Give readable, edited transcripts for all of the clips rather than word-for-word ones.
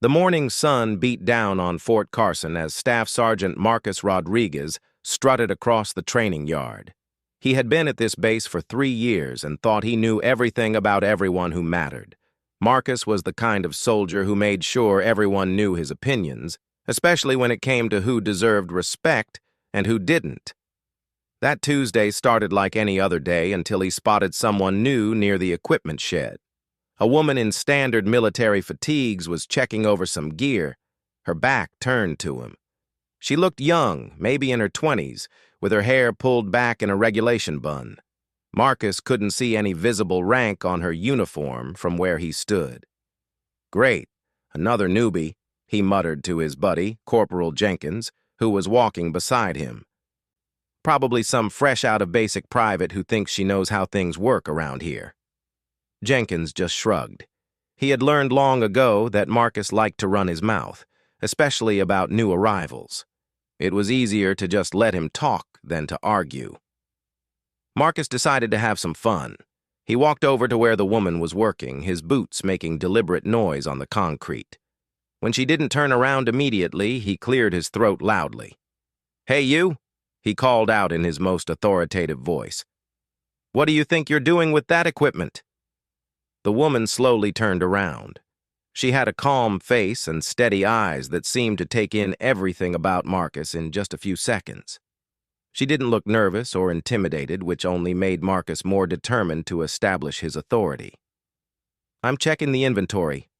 The morning sun beat down on Fort Carson as Staff Sergeant Marcus Rodriguez strutted across the training yard. He had been at this base for 3 years and thought he knew everything about everyone who mattered. Marcus was the kind of soldier who made sure everyone knew his opinions, especially when it came to who deserved respect and who didn't. That Tuesday started like any other day until he spotted someone new near the equipment shed. A woman in standard military fatigues was checking over some gear, her back turned to him. She looked young, maybe in her 20s, with her hair pulled back in a regulation bun. Marcus couldn't see any visible rank on her uniform from where he stood. "Great, another newbie," he muttered to his buddy, Corporal Jenkins, who was walking beside him. "Probably some fresh out of basic private who thinks she knows how things work around here." Jenkins just shrugged. He had learned long ago that Marcus liked to run his mouth, especially about new arrivals. It was easier to just let him talk than to argue. Marcus decided to have some fun. He walked over to where the woman was working, his boots making deliberate noise on the concrete. When she didn't turn around immediately, he cleared his throat loudly. "Hey, you," he called out in his most authoritative voice. "What do you think you're doing with that equipment?" The woman slowly turned around. She had a calm face and steady eyes that seemed to take in everything about Marcus in just a few seconds. She didn't look nervous or intimidated, which only made Marcus more determined to establish his authority. "I'm checking the inventory,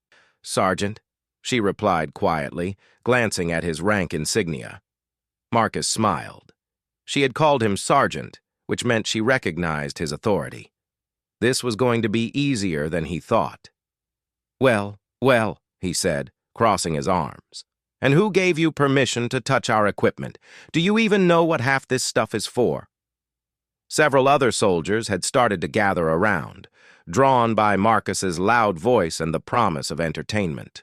Sergeant," she replied quietly, glancing at his rank insignia. Marcus smiled. She had called him Sergeant, which meant she recognized his authority. This was going to be easier than he thought. Well, he said, crossing his arms. "And who gave you permission to touch our equipment? Do you even know what half this stuff is for?" Several other soldiers had started to gather around, drawn by Marcus's loud voice and the promise of entertainment.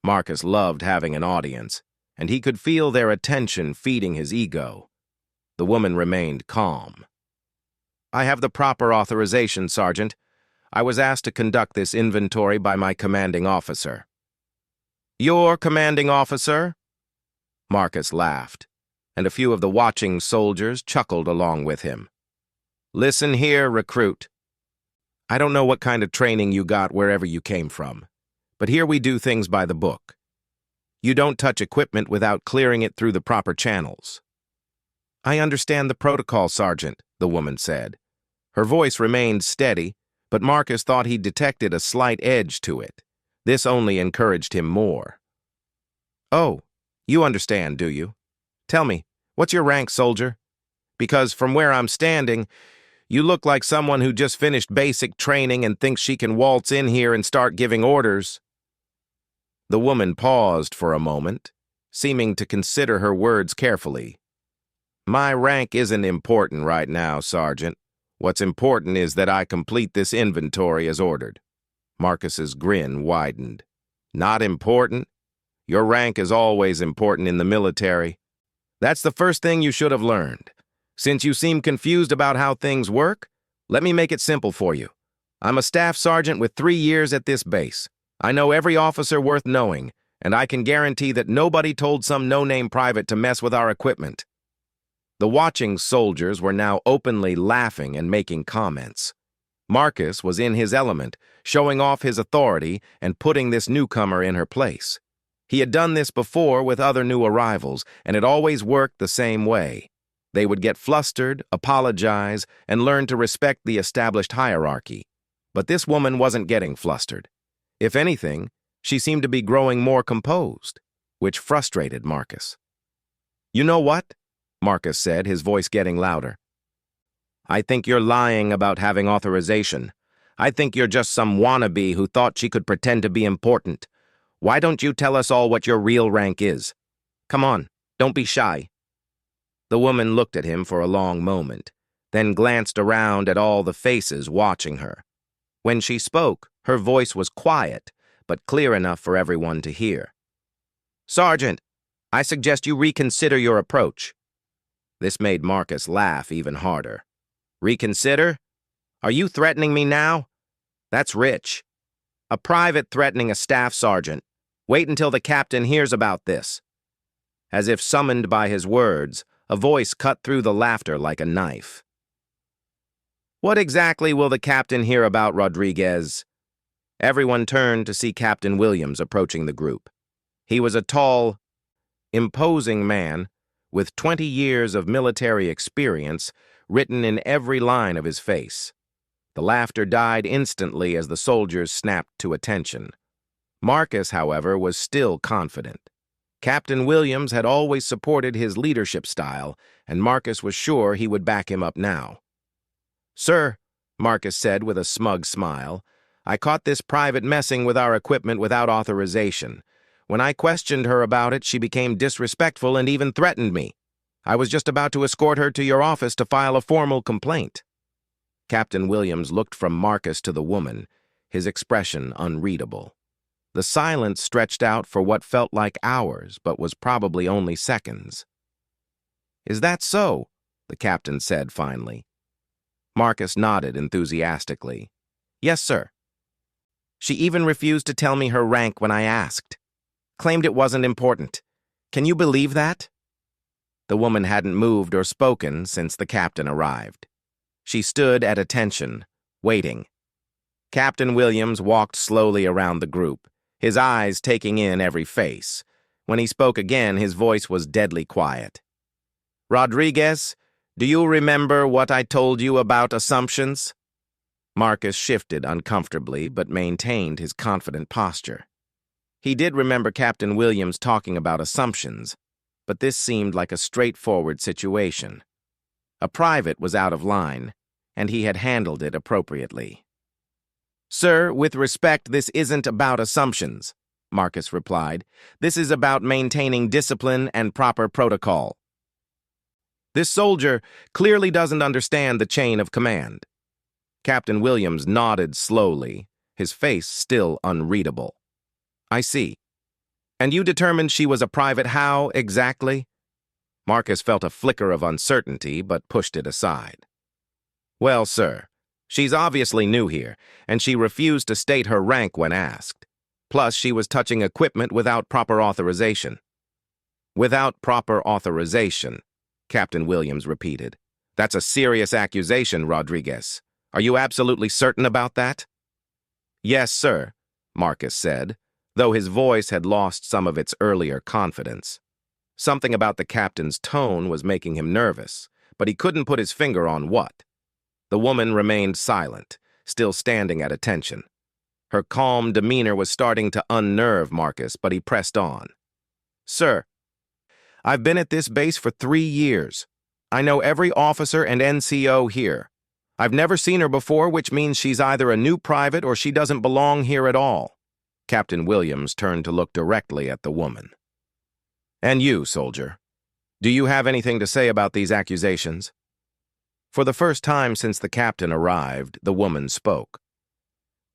Marcus loved having an audience, and he could feel their attention feeding his ego. The woman remained calm. "I have the proper authorization, Sergeant. I was asked to conduct this inventory by my commanding officer." "Your commanding officer?" Marcus laughed, and a few of the watching soldiers chuckled along with him. "Listen here, recruit. I don't know what kind of training you got wherever you came from, but here we do things by the book. You don't touch equipment without clearing it through the proper channels." "I understand the protocol, Sergeant," the woman said. Her voice remained steady, but Marcus thought he detected a slight edge to it. This only encouraged him more. "Oh, you understand, do you? Tell me, what's your rank, soldier? Because from where I'm standing, you look like someone who just finished basic training and thinks she can waltz in here and start giving orders." The woman paused for a moment, seeming to consider her words carefully. "My rank isn't important right now, Sergeant. What's important is that I complete this inventory as ordered." Marcus's grin widened. "Not important? Your rank is always important in the military. That's the first thing you should have learned. Since you seem confused about how things work, let me make it simple for you. I'm a staff sergeant with 3 years at this base. I know every officer worth knowing, and I can guarantee that nobody told some no-name private to mess with our equipment." The watching soldiers were now openly laughing and making comments. Marcus was in his element, showing off his authority and putting this newcomer in her place. He had done this before with other new arrivals, and it always worked the same way. They would get flustered, apologize, and learn to respect the established hierarchy. But this woman wasn't getting flustered. If anything, she seemed to be growing more composed, which frustrated Marcus. "You know what?" Marcus said, his voice getting louder. "I think you're lying about having authorization. I think you're just some wannabe who thought she could pretend to be important. Why don't you tell us all what your real rank is? Come on, don't be shy." The woman looked at him for a long moment, then glanced around at all the faces watching her. When she spoke, her voice was quiet, but clear enough for everyone to hear. "Sergeant, I suggest you reconsider your approach." This made Marcus laugh even harder. "Reconsider? Are you threatening me now? That's rich. A private threatening a staff sergeant. Wait until the captain hears about this." As if summoned by his words, a voice cut through the laughter like a knife. "What exactly will the captain hear about, Rodriguez?" Everyone turned to see Captain Williams approaching the group. He was a tall, imposing man with 20 years of military experience written in every line of his face. The laughter died instantly as the soldiers snapped to attention. Marcus, however, was still confident. Captain Williams had always supported his leadership style, and Marcus was sure he would back him up now. "Sir," Marcus said with a smug smile, "I caught this private messing with our equipment without authorization. When I questioned her about it, she became disrespectful and even threatened me. I was just about to escort her to your office to file a formal complaint." Captain Williams looked from Marcus to the woman, his expression unreadable. The silence stretched out for what felt like hours, but was probably only seconds. "Is that so?" the captain said finally. Marcus nodded enthusiastically. "Yes, sir. She even refused to tell me her rank when I asked. Claimed it wasn't important. Can you believe that?" The woman hadn't moved or spoken since the captain arrived. She stood at attention, waiting. Captain Williams walked slowly around the group, his eyes taking in every face. When he spoke again, his voice was deadly quiet. "Rodriguez, do you remember what I told you about assumptions?" Marcus shifted uncomfortably, but maintained his confident posture. He did remember Captain Williams talking about assumptions, but this seemed like a straightforward situation. A private was out of line, and he had handled it appropriately. "Sir, with respect, this isn't about assumptions," Marcus replied. "This is about maintaining discipline and proper protocol. This soldier clearly doesn't understand the chain of command." Captain Williams nodded slowly, his face still unreadable. "I see. And you determined she was a private how, exactly?" Marcus felt a flicker of uncertainty, but pushed it aside. "Well, sir, she's obviously new here, and she refused to state her rank when asked. Plus, she was touching equipment without proper authorization." "Without proper authorization," Captain Williams repeated. "That's a serious accusation, Rodriguez. Are you absolutely certain about that?" "Yes, sir," Marcus said, though his voice had lost some of its earlier confidence. Something about the captain's tone was making him nervous, but he couldn't put his finger on what. The woman remained silent, still standing at attention. Her calm demeanor was starting to unnerve Marcus, but he pressed on. "Sir, I've been at this base for 3 years. I know every officer and NCO here. I've never seen her before, which means she's either a new private or she doesn't belong here at all." Captain Williams turned to look directly at the woman. "And you, soldier, do you have anything to say about these accusations?" For the first time since the captain arrived, the woman spoke.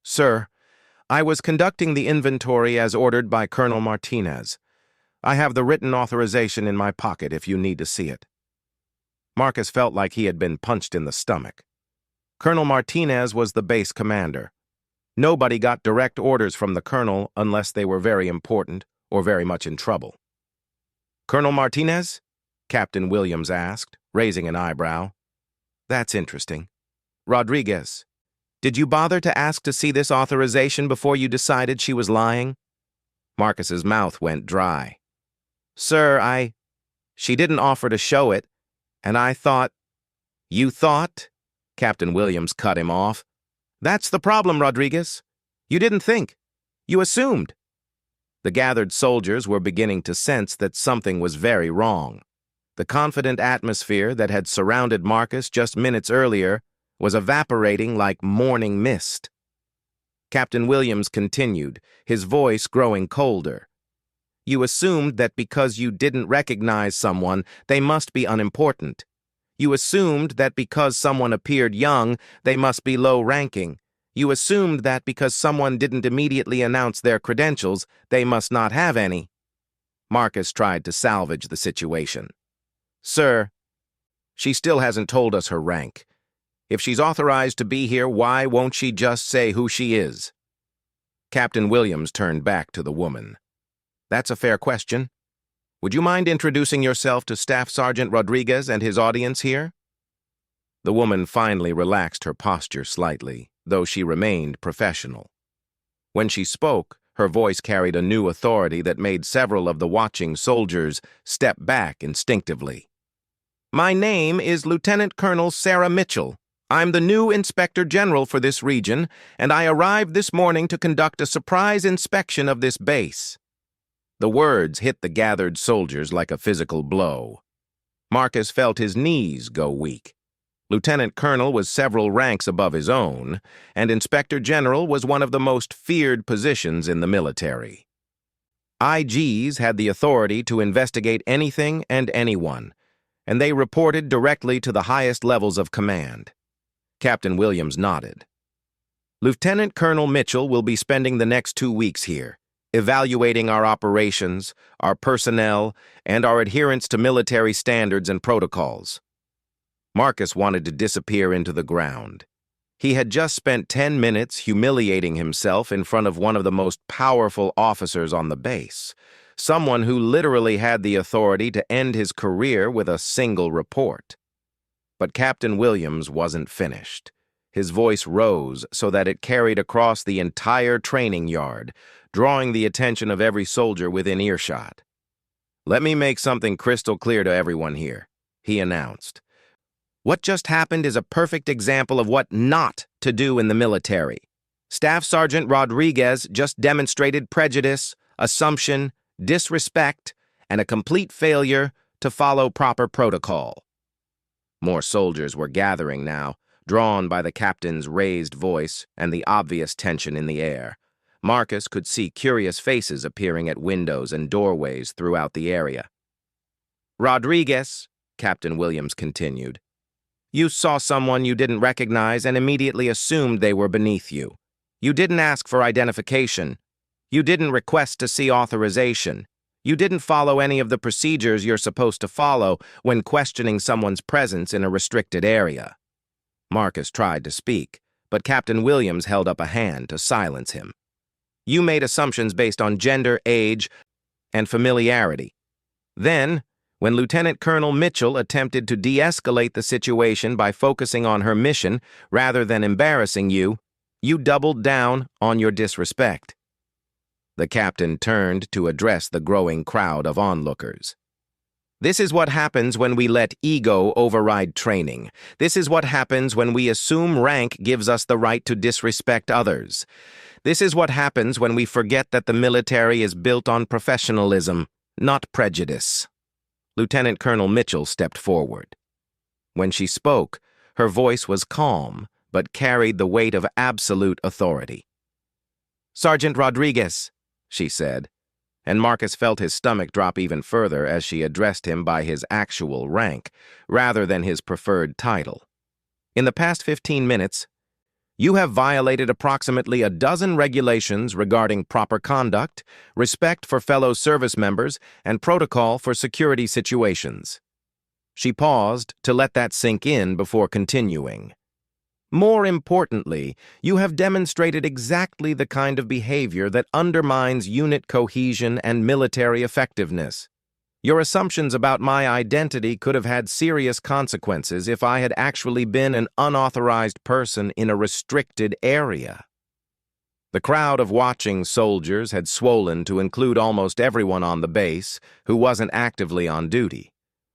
"Sir, I was conducting the inventory as ordered by Colonel Martinez. I have the written authorization in my pocket if you need to see it." Marcus felt like he had been punched in the stomach. Colonel Martinez was the base commander. Nobody got direct orders from the colonel unless they were very important or very much in trouble. "Colonel Martinez?" Captain Williams asked, raising an eyebrow. "That's interesting. Rodriguez, did you bother to ask to see this authorization before you decided she was lying?" Marcus's mouth went dry. "Sir, she didn't offer to show it, and I thought—" "You thought?" Captain Williams cut him off. "That's the problem, Rodriguez. You didn't think. You assumed." The gathered soldiers were beginning to sense that something was very wrong. The confident atmosphere that had surrounded Marcus just minutes earlier was evaporating like morning mist. Captain Williams continued, his voice growing colder. "You assumed that because you didn't recognize someone, they must be unimportant. You assumed that because someone appeared young, they must be low-ranking. You assumed that because someone didn't immediately announce their credentials, they must not have any." Marcus tried to salvage the situation. "Sir, she still hasn't told us her rank. If she's authorized to be here, why won't she just say who she is?" Captain Williams turned back to the woman. That's a fair question. Would you mind introducing yourself to Staff Sergeant Rodriguez and his audience here? The woman finally relaxed her posture slightly, though she remained professional. When she spoke, her voice carried a new authority that made several of the watching soldiers step back instinctively. My name is Lieutenant Colonel Sarah Mitchell. I'm the new Inspector General for this region, and I arrived this morning to conduct a surprise inspection of this base. The words hit the gathered soldiers like a physical blow. Marcus felt his knees go weak. Lieutenant Colonel was several ranks above his own, and Inspector General was one of the most feared positions in the military. IGs had the authority to investigate anything and anyone, and they reported directly to the highest levels of command. Captain Williams nodded. Lieutenant Colonel Mitchell will be spending the next 2 weeks here, evaluating our operations, our personnel, and our adherence to military standards and protocols. Marcus wanted to disappear into the ground. He had just spent 10 minutes humiliating himself in front of one of the most powerful officers on the base, someone who literally had the authority to end his career with a single report. But Captain Williams wasn't finished. His voice rose so that it carried across the entire training yard, drawing the attention of every soldier within earshot. Let me make something crystal clear to everyone here, he announced. What just happened is a perfect example of what not to do in the military. Staff Sergeant Rodriguez just demonstrated prejudice, assumption, disrespect, and a complete failure to follow proper protocol. More soldiers were gathering now, drawn by the captain's raised voice and the obvious tension in the air. Marcus could see curious faces appearing at windows and doorways throughout the area. Rodriguez, Captain Williams continued, you saw someone you didn't recognize and immediately assumed they were beneath you. You didn't ask for identification. You didn't request to see authorization. You didn't follow any of the procedures you're supposed to follow when questioning someone's presence in a restricted area. Marcus tried to speak, but Captain Williams held up a hand to silence him. You made assumptions based on gender, age, and familiarity. Then, when Lieutenant Colonel Mitchell attempted to de-escalate the situation by focusing on her mission rather than embarrassing you, you doubled down on your disrespect. The captain turned to address the growing crowd of onlookers. This is what happens when we let ego override training. This is what happens when we assume rank gives us the right to disrespect others. This is what happens when we forget that the military is built on professionalism, not prejudice. Lieutenant Colonel Mitchell stepped forward. When she spoke, her voice was calm, but carried the weight of absolute authority. Sergeant Rodriguez, she said, and Marcus felt his stomach drop even further as she addressed him by his actual rank, rather than his preferred title. In the past 15 minutes, you have violated approximately a dozen regulations regarding proper conduct, respect for fellow service members, and protocol for security situations. She paused to let that sink in before continuing. More importantly, you have demonstrated exactly the kind of behavior that undermines unit cohesion and military effectiveness. Your assumptions about my identity could have had serious consequences if I had actually been an unauthorized person in a restricted area. The crowd of watching soldiers had swollen to include almost everyone on the base who wasn't actively on duty.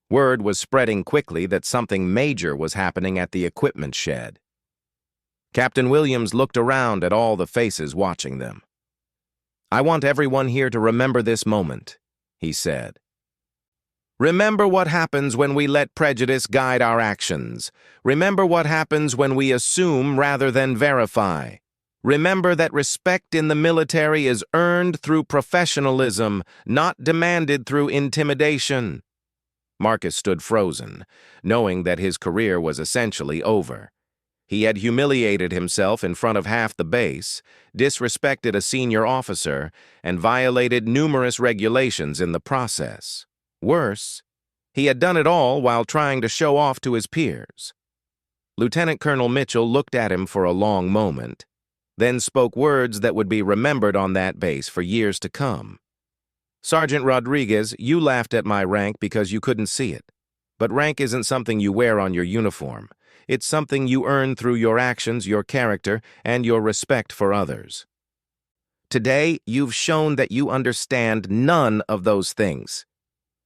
Word was spreading quickly that something major was happening at the equipment shed. Captain Williams looked around at all the faces watching them. I want everyone here to remember this moment, he said. Remember what happens when we let prejudice guide our actions. Remember what happens when we assume rather than verify. Remember that respect in the military is earned through professionalism, not demanded through intimidation. Marcus stood frozen, knowing that his career was essentially over. He had humiliated himself in front of half the base, disrespected a senior officer, and violated numerous regulations in the process. Worse, he had done it all while trying to show off to his peers. Lieutenant Colonel Mitchell looked at him for a long moment, then spoke words that would be remembered on that base for years to come. Sergeant Rodriguez, you laughed at my rank because you couldn't see it. But rank isn't something you wear on your uniform. It's something you earn through your actions, your character, and your respect for others. Today, you've shown that you understand none of those things.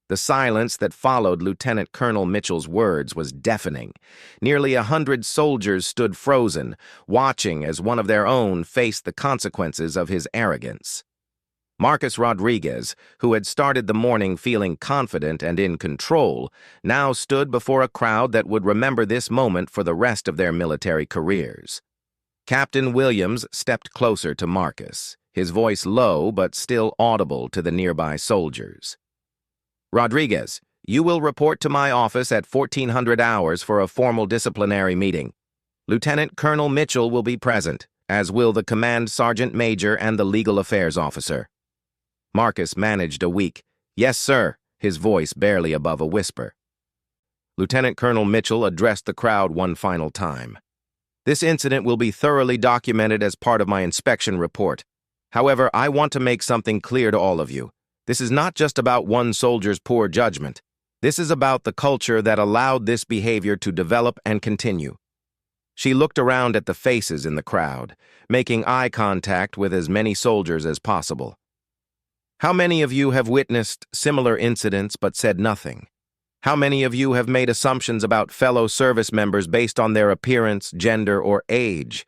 The silence that followed Lieutenant Colonel Mitchell's words was deafening. Nearly 100 soldiers stood frozen, watching as one of their own faced the consequences of his arrogance. Marcus Rodriguez, who had started the morning feeling confident and in control, now stood before a crowd that would remember this moment for the rest of their military careers. Captain Williams stepped closer to Marcus, his voice low but still audible to the nearby soldiers. Rodriguez, you will report to my office at 1400 hours for a formal disciplinary meeting. Lieutenant Colonel Mitchell will be present, as will the Command Sergeant Major and the Legal Affairs Officer. Marcus managed a weak, "Yes, sir," his voice barely above a whisper. Lieutenant Colonel Mitchell addressed the crowd one final time. This incident will be thoroughly documented as part of my inspection report. However, I want to make something clear to all of you. This is not just about one soldier's poor judgment. This is about the culture that allowed this behavior to develop and continue. She looked around at the faces in the crowd, making eye contact with as many soldiers as possible. How many of you have witnessed similar incidents but said nothing? How many of you have made assumptions about fellow service members based on their appearance, gender, or age?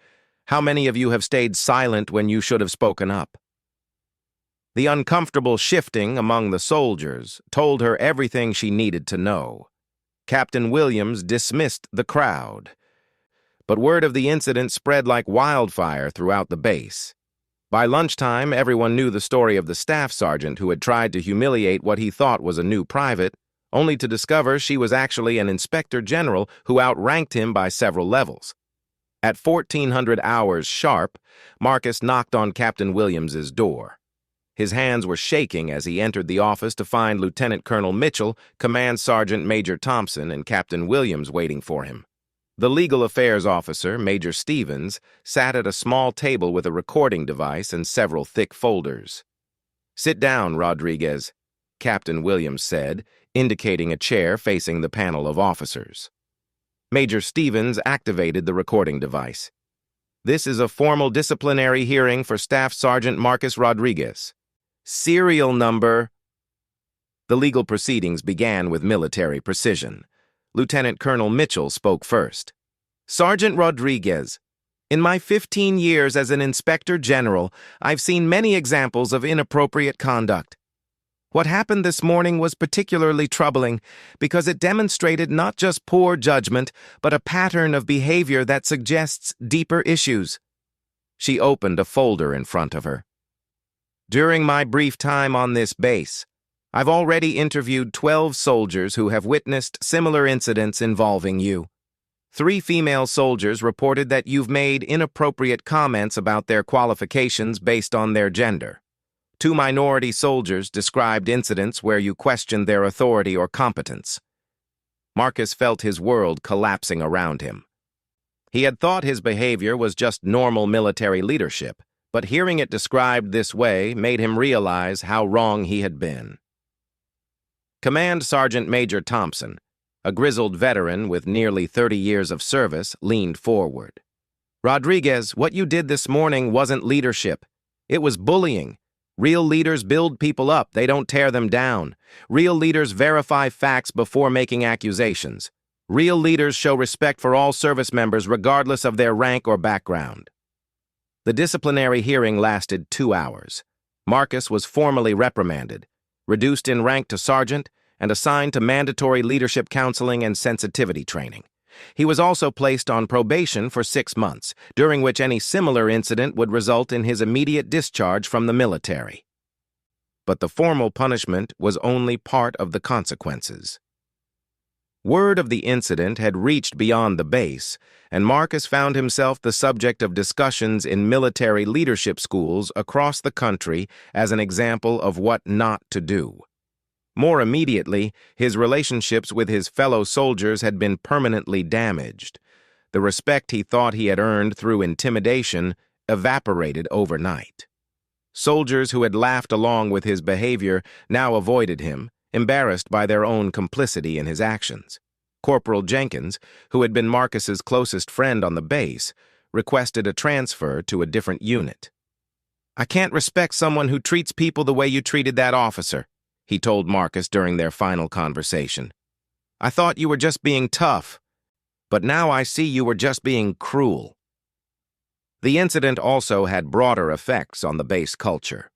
How many of you have stayed silent when you should have spoken up? The uncomfortable shifting among the soldiers told her everything she needed to know. Captain Williams dismissed the crowd. But word of the incident spread like wildfire throughout the base. By lunchtime, everyone knew the story of the staff sergeant who had tried to humiliate what he thought was a new private, only to discover she was actually an inspector general who outranked him by several levels. At 1400 hours sharp, Marcus knocked on Captain Williams's door. His hands were shaking as he entered the office to find Lieutenant Colonel Mitchell, Command Sergeant Major Thompson, and Captain Williams waiting for him. The Legal Affairs Officer, Major Stevens, sat at a small table with a recording device and several thick folders. "Sit down, Rodriguez," Captain Williams said, indicating a chair facing the panel of officers. Major Stevens activated the recording device. "This is a formal disciplinary hearing for Staff Sergeant Marcus Rodriguez. Serial number..." The legal proceedings began with military precision. Lieutenant Colonel Mitchell spoke first. "Sergeant Rodriguez, in my 15 years as an Inspector General, I've seen many examples of inappropriate conduct. What happened this morning was particularly troubling because it demonstrated not just poor judgment, but a pattern of behavior that suggests deeper issues." She opened a folder in front of her. "During my brief time on this base, I've already interviewed 12 soldiers who have witnessed similar incidents involving you. 3 female soldiers reported that you've made inappropriate comments about their qualifications based on their gender. 2 minority soldiers described incidents where you questioned their authority or competence." Marcus felt his world collapsing around him. He had thought his behavior was just normal military leadership, but hearing it described this way made him realize how wrong he had been. Command Sergeant Major Thompson, a grizzled veteran with nearly 30 years of service, leaned forward. "Rodriguez, what you did this morning wasn't leadership. It was bullying. Real leaders build people up, they don't tear them down. Real leaders verify facts before making accusations. Real leaders show respect for all service members regardless of their rank or background." The disciplinary hearing lasted 2 hours. Marcus was formally reprimanded, reduced in rank to sergeant, and assigned to mandatory leadership counseling and sensitivity training. He was also placed on probation for 6 months, during which any similar incident would result in his immediate discharge from the military. But the formal punishment was only part of the consequences. Word of the incident had reached beyond the base, and Marcus found himself the subject of discussions in military leadership schools across the country as an example of what not to do. More immediately, his relationships with his fellow soldiers had been permanently damaged. The respect he thought he had earned through intimidation evaporated overnight. Soldiers who had laughed along with his behavior now avoided him, embarrassed by their own complicity in his actions. Corporal Jenkins, who had been Marcus's closest friend on the base, requested a transfer to a different unit. "I can't respect someone who treats people the way you treated that officer," he told Marcus during their final conversation. "I thought you were just being tough, but now I see you were just being cruel." The incident also had broader effects on the base culture.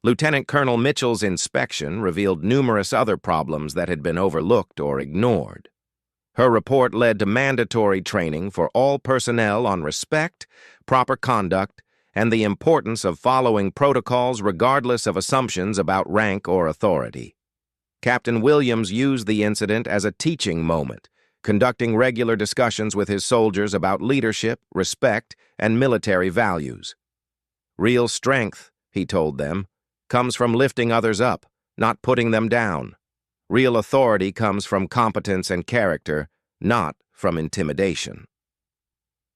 Lieutenant Colonel Mitchell's inspection revealed numerous other problems that had been overlooked or ignored. Her report led to mandatory training for all personnel on respect, proper conduct, and the importance of following protocols regardless of assumptions about rank or authority. Captain Williams used the incident as a teaching moment, conducting regular discussions with his soldiers about leadership, respect, and military values. "Real strength," he told them, "comes from lifting others up, not putting them down. Real authority comes from competence and character, not from intimidation."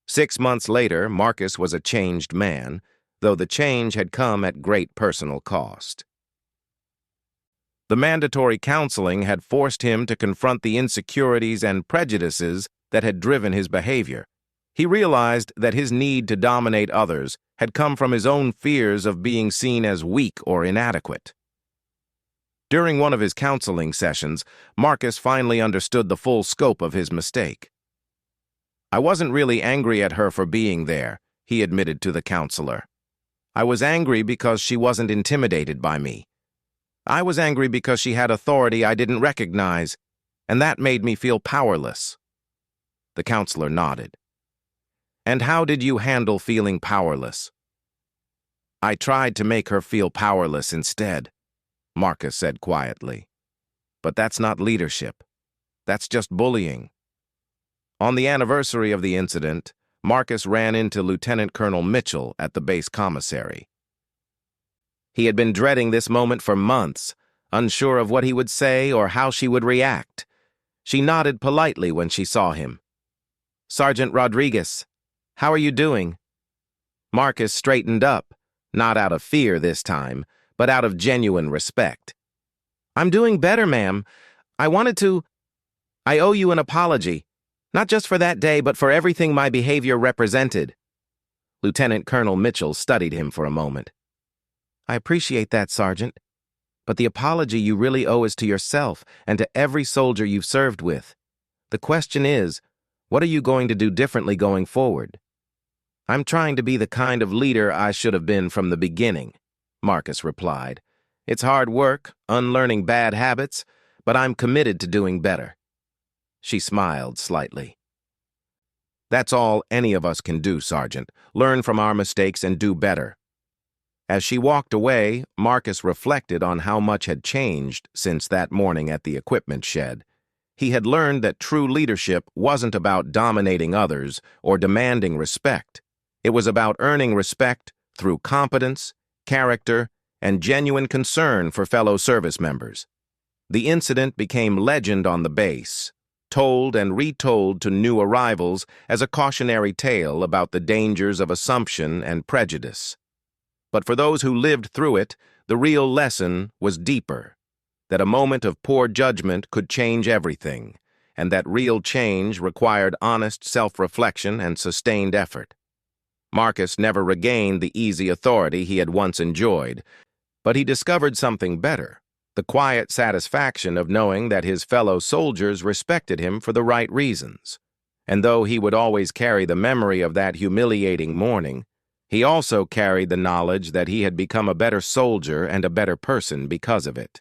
6 months later, Marcus was a changed man, though the change had come at great personal cost. The mandatory counseling had forced him to confront the insecurities and prejudices that had driven his behavior. He realized that his need to dominate others had come from his own fears of being seen as weak or inadequate. During one of his counseling sessions, Marcus finally understood the full scope of his mistake. "I wasn't really angry at her for being there," he admitted to the counselor. "I was angry because she wasn't intimidated by me. I was angry because she had authority I didn't recognize, and that made me feel powerless." The counselor nodded. "And how did you handle feeling powerless?" "I tried to make her feel powerless instead," Marcus said quietly. "But that's not leadership. That's just bullying." On the anniversary of the incident, Marcus ran into Lieutenant Colonel Mitchell at the base commissary. He had been dreading this moment for months, unsure of what he would say or how she would react. She nodded politely when she saw him. "Sergeant Rodriguez, how are you doing?" Marcus straightened up, not out of fear this time, but out of genuine respect. "I'm doing better, ma'am. I owe you an apology, not just for that day, but for everything my behavior represented." Lieutenant Colonel Mitchell studied him for a moment. "I appreciate that, Sergeant, but the apology you really owe is to yourself and to every soldier you've served with. The question is, what are you going to do differently going forward?" "I'm trying to be the kind of leader I should have been from the beginning," Marcus replied. "It's hard work, unlearning bad habits, but I'm committed to doing better." She smiled slightly. "That's all any of us can do, Sergeant. Learn from our mistakes and do better." As she walked away, Marcus reflected on how much had changed since that morning at the equipment shed. He had learned that true leadership wasn't about dominating others or demanding respect. It was about earning respect through competence, character, and genuine concern for fellow service members. The incident became legend on the base, told and retold to new arrivals as a cautionary tale about the dangers of assumption and prejudice. But for those who lived through it, the real lesson was deeper, that a moment of poor judgment could change everything, and that real change required honest self-reflection and sustained effort. Marcus never regained the easy authority he had once enjoyed, but he discovered something better, the quiet satisfaction of knowing that his fellow soldiers respected him for the right reasons. And though he would always carry the memory of that humiliating morning, he also carried the knowledge that he had become a better soldier and a better person because of it.